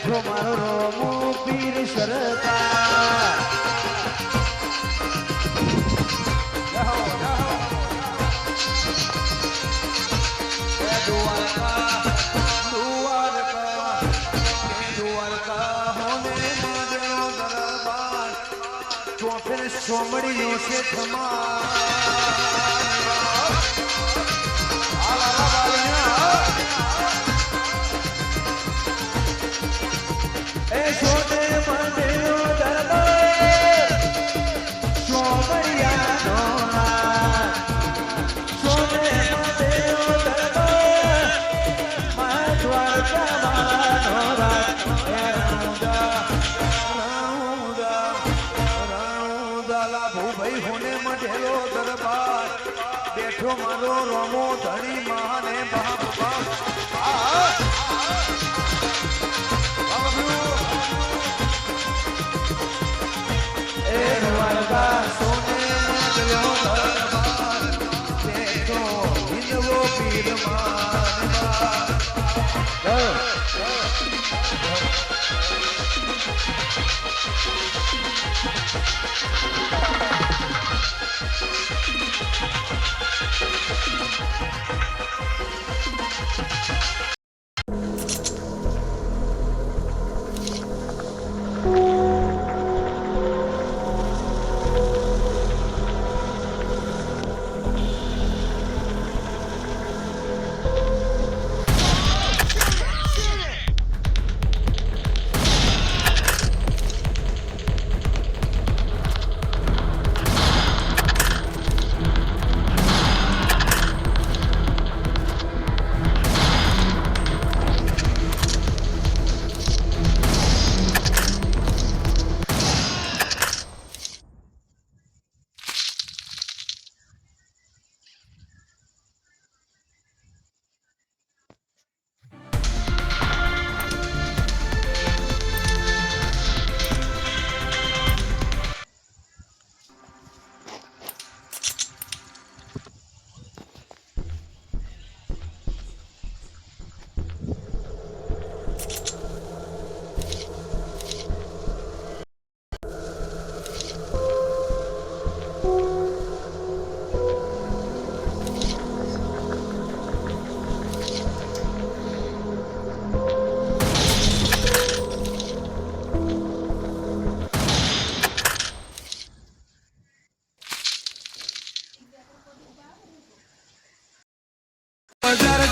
બેઠો મારો રોમો પીર સરકાર સોમડીઓ છે એ સોને મંદિરો દરબાર સોમડિયાનો સોને મંદિરો દરબાર મા દ્વારકામાંનો રાત ભાઈ હોને મઢેલો દરબાર બેઠો મારો રોમો ધણી માને બાપ બાપ એ દ્વારકા સોને મઢેલો દરબાર બેઠો હિંદવો પીર માને બાપ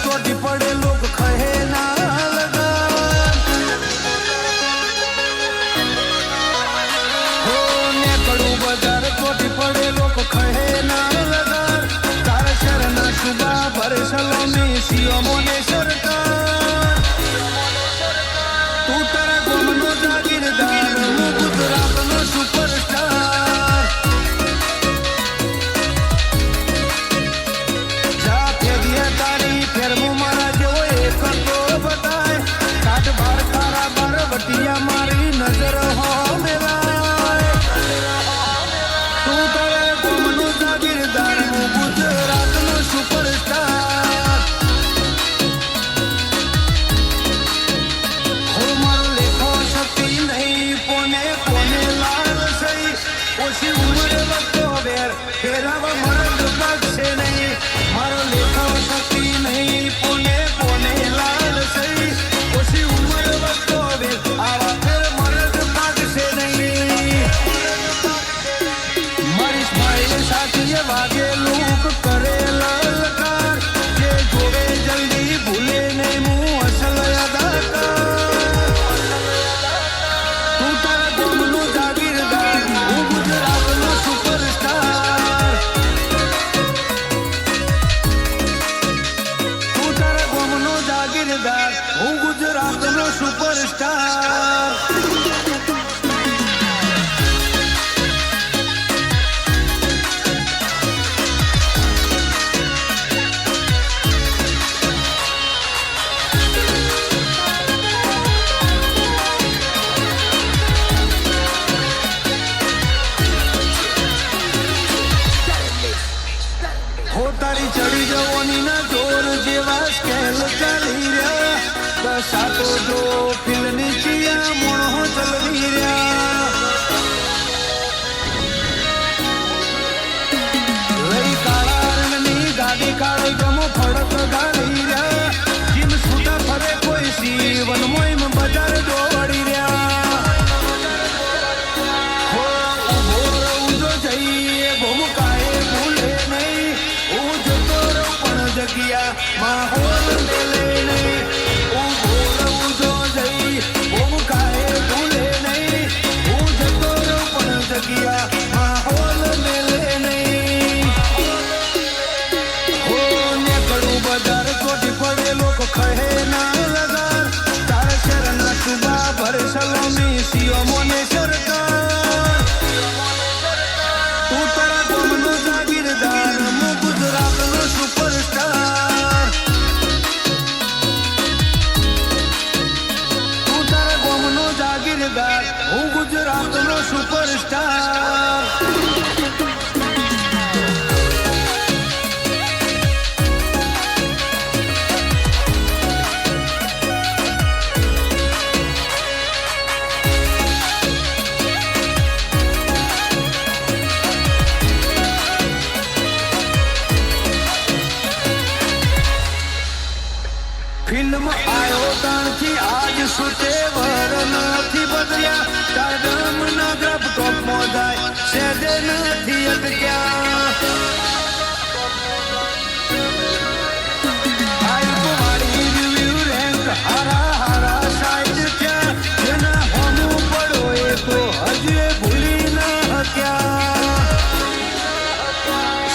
ચોટી પડે લોક ખહે ના લગન હો ને કડું બજાર ચોટી પડે લોક ખહે ના લગન તારા શરના સુબા ભરે સલોમી સિયોમોને સરકાર તું તારા ગોમનો જાગીરદાર હું ગુજરાતનો સુપરસ્ટાર મારી નજર હો મેલાય તું તારે ગોમનો જાગીરદાર હું ગુજરાતનો સુપરસ્ટાર હો મારો લેખો શક્તિ નહીં કોને કોને લાલ સહી ઓછી ઉંમરે વખતો વેર ફેરાવા મરદ પાકશે નહીં મારો લેખો શક્તિ નહીં કોને કોને લાલ સહી ઓછી ઉંમર વખતો વેર આવા ફેર મરદ પાકશે નહીં મારી સ્માઈલ સાથે વાગે લોક કરે લલકાર જે જોવે જલ્દી ભૂલે નહીં હું અસલ અદાકાર તું તારા ગોમનો જાગીરદાર હું ગુજરાતનો સુપરસ્ટાર તું તારા ગોમનો જાગીરદાર હું ગુજરાતનો સુપરસ્ટાર હો તારી ચડી જવાની ના જોર જેવા સ્કેલ ચાલી રહ્યા સાતો જો ફિલ્મની ચિયા ફિલ્મ આયો તાણથી આજ સુતે વર નથી બદલ્યા તારમ ના ગ્રફ ટોપ મોદાય સેદે નથી અટક્યા આઈ કુમારી રિવ્યુ રેન્ક હારા હારા સાઈડ થયા જેના હોમું પડો એ તો હજુ ભૂલી ન હક્યા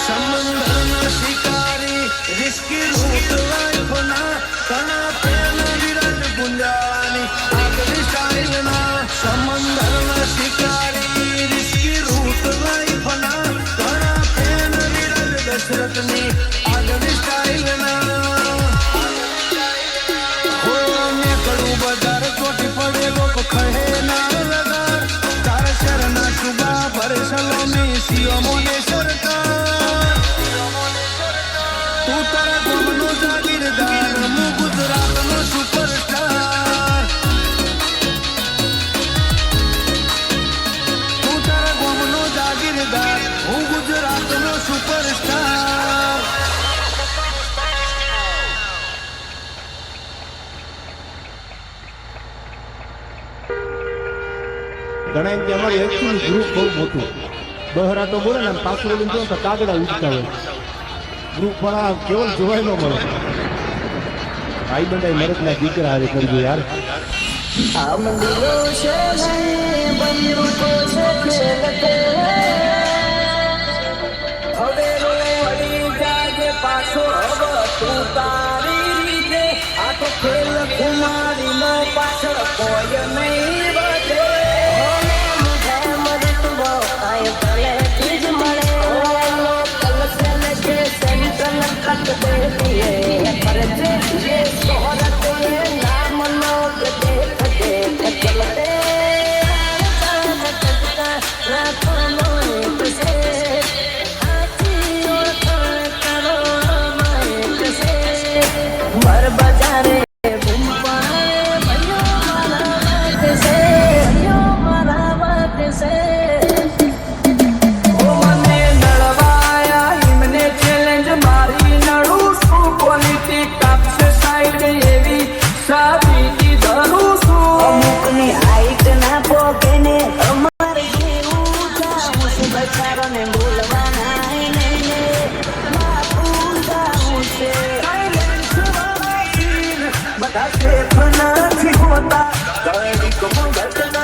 સમંદરના શિકારી રિસ્કી રૂટ લાઈફના કણા પ્રેમ વિરાટ ગુંજાની આગલી સ્ટાઇલના સમંદરના શિકારી રિસ્કી રૂટ લાઈફના કણા પ્રેમ વિરાટ દશરથની આગલી સ્ટાઇલના હો ને કડું બજાર ચોટી પડેલો ખહે ના લગાર તારા શરના સુબા ભરસલો મેસીઓ મોને સરકાર તું તારા ગમનો જાગીરદાર હું ગુજરાતનો સુપરસ્ટાર તું તારા ગમનો જાગીરદાર હું ગુજરાતનો સુપરસ્ટાર ઘણા એમ કે અમારી એકચ્યુઅલી ગ્રુપ બહુ મોટું બહરાટો બોલે ને પાછું બોલીને જો તો કાગડા ઉઠતા હોય ગ્રુપ પણ આ કેવલ જોવાય ન મળે ભાઈ બંધાઈ મરદના દીકરા હારે કરજો યાર આ મંદિરો છે બંદૂકો છે ખેલતે હવે વળી જાગે પાછો હવે તું તારી રીતે આ તો ખેલ કુમારીનો પાછળ કોઈ નહીં વધે બધા